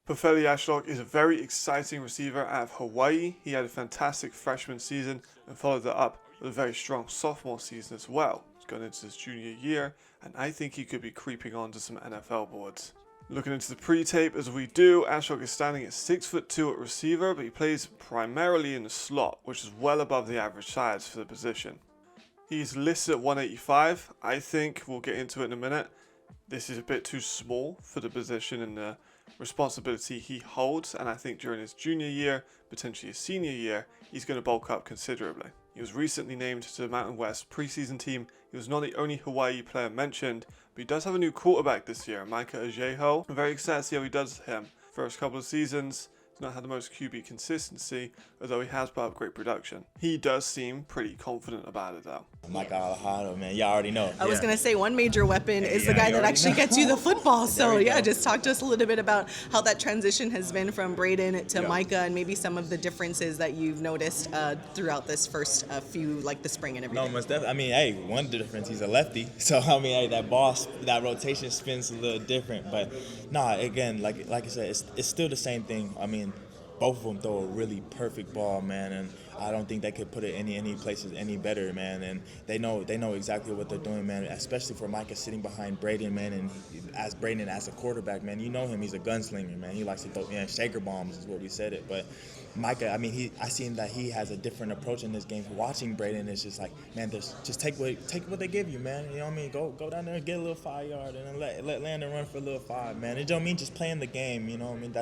Pofele Ashlock is a very exciting receiver out of Hawaii. He had a fantastic freshman season and followed that up with a very strong sophomore season as well. He's going into his junior year, and I think he could be creeping onto some NFL boards. Looking into the pre-tape as we do, Ashlock is standing at 6'2" at receiver, but he plays primarily in the slot, which is well above the average size for the position. He's listed at 185. I think we'll get into it in a minute. This is a bit too small for the position and the responsibility he holds, and I think during his junior year, potentially his senior year, he's going to bulk up considerably. He was recently named to the Mountain West preseason team. He was not the only Hawaii player mentioned, but he does have a new quarterback this year, Micah. I'm very excited to see how he does with him. First couple of seasons, he's not had the most QB consistency, although he has put up great production. He does seem pretty confident about it though. Micah, Alejado, man, y'all already know. I was going to say one major weapon is the guy that actually gets you the football. So yeah, just talk to us a little bit about how that transition has been from Braden to Micah, and maybe some of the differences that you've noticed throughout this first few, like the spring and everything. No, most definitely. I mean, hey, one difference, he's a lefty. So, I mean, hey, that rotation spins a little different. But, nah, again, like I said, it's still the same thing. I mean, both of them throw a really perfect ball, man, and I don't think they could put it any places any better, man. And they know exactly what they're doing, man. Especially for Micah sitting behind Braden, man, and as Braden as a quarterback, man, you know him. He's a gunslinger, man. He likes to throw shaker bombs, is what we said it. But Micah, I mean, I seen that he has a different approach in this game. Watching Braden, it's just like, man, just take what they give you, man. You know what I mean? Go down there and get a little 5 yard, and then let Landon run for a little 5, man. You know what I mean? Just playing the game. You know what I mean?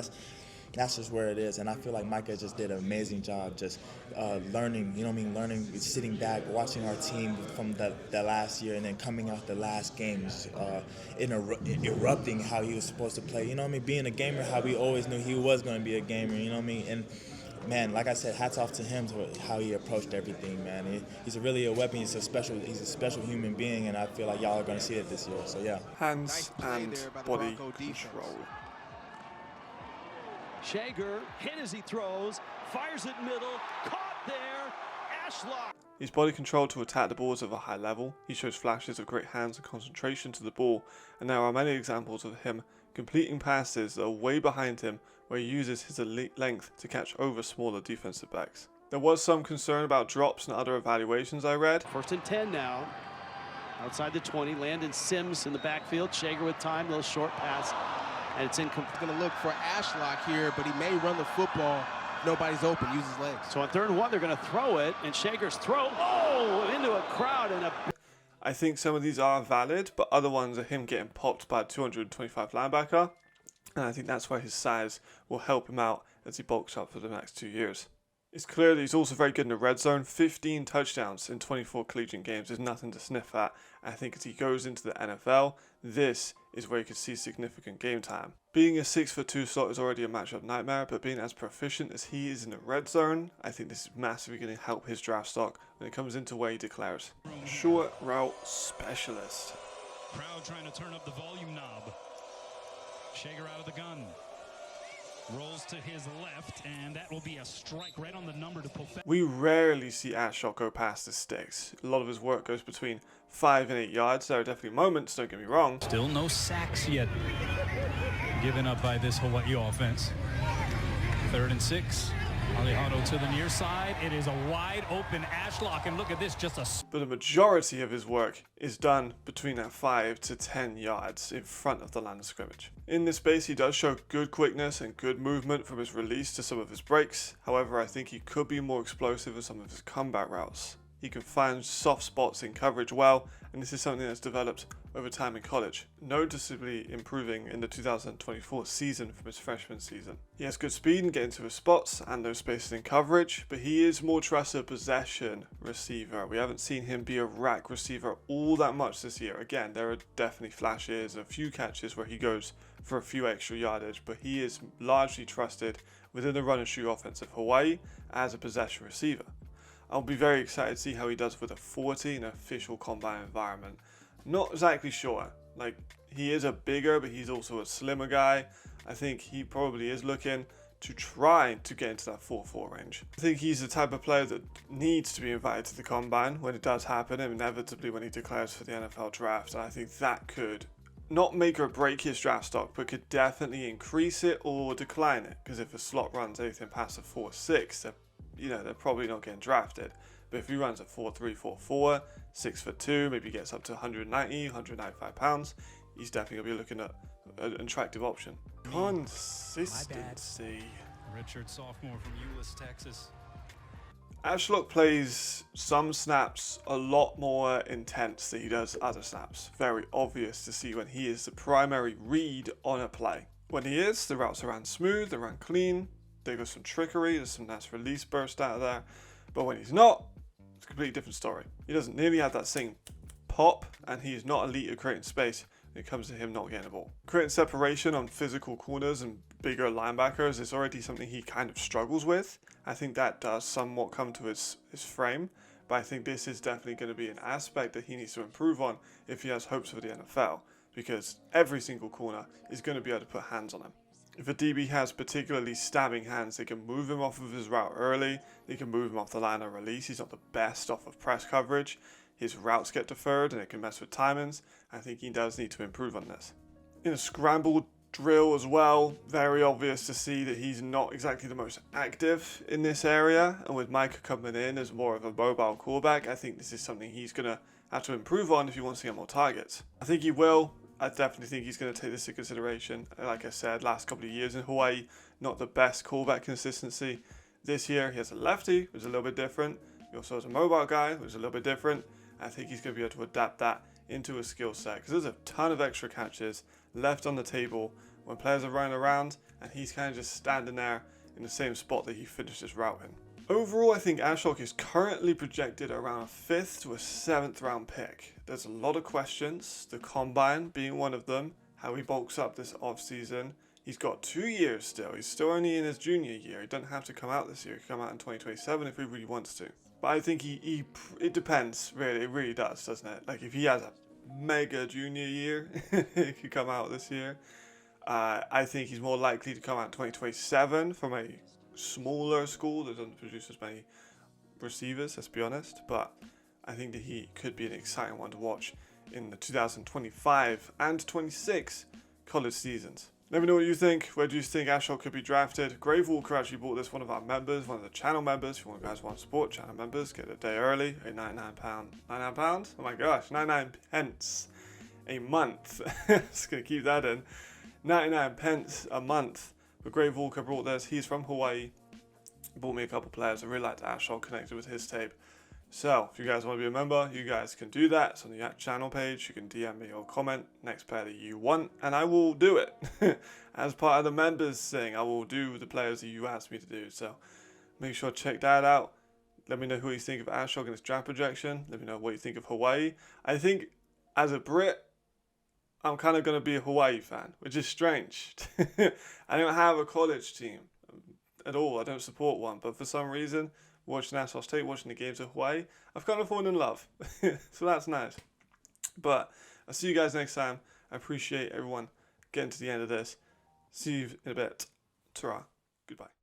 That's just where it is, and I feel like Micah just did an amazing job just learning, you know what I mean, learning, sitting back, watching our team from the last year, and then coming out the last games, erupting how he was supposed to play, you know what I mean, being a gamer how we always knew he was going to be a gamer, you know what I mean, and man, like I said, hats off to him to how he approached everything, man. He's really a weapon, he's a special human being, and I feel like y'all are going to see it this year, so yeah. Hands and body control. Shager hit as he throws, fires it middle, caught there, Ashlock. His body control to attack the ball is of a high level. He shows flashes of great hands and concentration to the ball, and there are many examples of him completing passes that are way behind him where he uses his elite length to catch over smaller defensive backs. There was some concern about drops and other evaluations I read. 1st and 10 now. Outside the 20, Landon Sims in the backfield, Shager with time, little short pass. And it's incomplete. Going to look for Ashlock here, but he may run the football. Nobody's open. Use his legs. So on 3rd and 1, they're going to throw it, and Shager's throw, into a crowd and a. I think some of these are valid, but other ones are him getting popped by a 225 linebacker, and I think that's why his size will help him out as he bulks up for the next 2 years. It's clear that he's also very good in the red zone. 15 touchdowns in 24 collegiate games is nothing to sniff at. I think as he goes into the NFL, this is where he could see significant game time. Being a 6'2" slot is already a matchup nightmare, but being as proficient as he is in the red zone, I think this is massively going to help his draft stock when it comes into where he declares. Short route specialist. Crowd trying to turn up the volume knob. Shager out of the gun. Rolls to his left, and that will be a strike right on the number to Pofele. We rarely see Ashlock go past the sticks. A lot of his work goes between 5 and 8 yards. There are definitely moments, don't get me wrong. Still no sacks yet given up by this Hawaii offense. 3rd and 6. Alejado to the near side. It is a wide open Ashlock, and look at this, just a... But the majority of his work is done between that 5 to 10 yards in front of the line of scrimmage. In this space, he does show good quickness and good movement from his release to some of his breaks. However, I think he could be more explosive in some of his comeback routes. He can find soft spots in coverage well, and this is something that's developed over time in college, noticeably improving in the 2024 season from his freshman season. He has good speed in getting to his spots and those spaces in coverage, but he is more trusted possession receiver. We haven't seen him be a rack receiver all that much this year. Again, there are definitely flashes, a few catches where he goes for a few extra yardage, but he is largely trusted within the run and shoot offense of Hawaii as a possession receiver. I'll be very excited to see how he does with a 40 in an official combine environment. Not exactly sure. Like, he is a bigger, but he's also a slimmer guy. I think he probably is looking to try to get into that 4-4 range. I think he's the type of player that needs to be invited to the combine when it does happen, and inevitably when he declares for the NFL draft. And I think that could not make or break his draft stock, but could definitely increase it or decline it. Because if a slot runs anything past a 4.6, they're probably not getting drafted. But if he runs a 4.3, 4.4, 6'2", maybe gets up to 190, 195 pounds, he's definitely gonna be looking at an attractive option. Consistency. Richard, sophomore from Euless, Texas. Ashlock plays some snaps a lot more intense than he does other snaps. Very obvious to see when he is the primary read on a play. When he is, the routes are ran smooth, they're ran clean, there goes some trickery, there's some nice release burst out of there. But when he's not, it's a completely different story. He doesn't nearly have that same pop, and he is not elite at creating space when it comes to him not getting the ball. Creating separation on physical corners and bigger linebackers is already something he kind of struggles with. I think that does somewhat come to his frame, but I think this is definitely going to be an aspect that he needs to improve on if he has hopes for the NFL, because every single corner is going to be able to put hands on him. If a DB has particularly stabbing hands, they can move him off of his route early, they can move him off the line of release. He's not the best off of press coverage, his routes get deferred and it can mess with timings. I think he does need to improve on this. In a scramble drill as well, very obvious to see that he's not exactly the most active in this area, and with Micah coming in as more of a mobile quarterback, I think this is something he's going to have to improve on if he wants to get more targets. I think he will. I definitely think he's going to take this into consideration. Like I said, last couple of years in Hawaii, not the best quarterback consistency. This year he has a lefty, which is a little bit different. He also has a mobile guy, which is a little bit different. I think he's going to be able to adapt that into a skill set, because there's a ton of extra catches left on the table when players are running around, and he's kind of just standing there in the same spot that he finished his route in. Overall, I think Ashlock is currently projected around a 5th to a 7th round pick. There's a lot of questions, the combine being one of them, how he bulks up this offseason. He's got 2 years still. He's still only in his junior year. He doesn't have to come out this year. He can come out in 2027 if he really wants to. But I think it depends, really. It really does, doesn't it? Like, if he has a mega junior year, he could come out this year. I think he's more likely to come out in 2027 from a smaller school that doesn't produce as many receivers, let's be honest. But I think that he could be an exciting one to watch in the 2025 and 26 college seasons. Let me know what you think. Where do you think Ashlock could be drafted? Grave Walker actually bought this, one of our members, one of the channel members. If you guys want to support channel members, get it a day early. A £99. £99? Oh my gosh, 99 pence a month. Just going to keep that in. 99 pence a month. But Grave Walker brought this. He's from Hawaii. Bought me a couple players. I really liked Ashlock, connected with his tape. So, if you guys want to be a member, you guys can do that. It's on the channel page. You can DM me or comment next player that you want, and I will do it. As part of the members thing, I will do the players that you asked me to do. So, make sure to check that out. Let me know who you think of Ashlock and his draft projection. Let me know what you think of Hawaii. I think, as a Brit, I'm kind of going to be a Hawaii fan, which is strange. I don't have a college team at all. I don't support one, but for some reason, watching Nassau State, watching the games of Hawaii, I've kind of fallen in love. So that's nice. But I'll see you guys next time. I appreciate everyone getting to the end of this. See you in a bit. Ta-ra. Goodbye.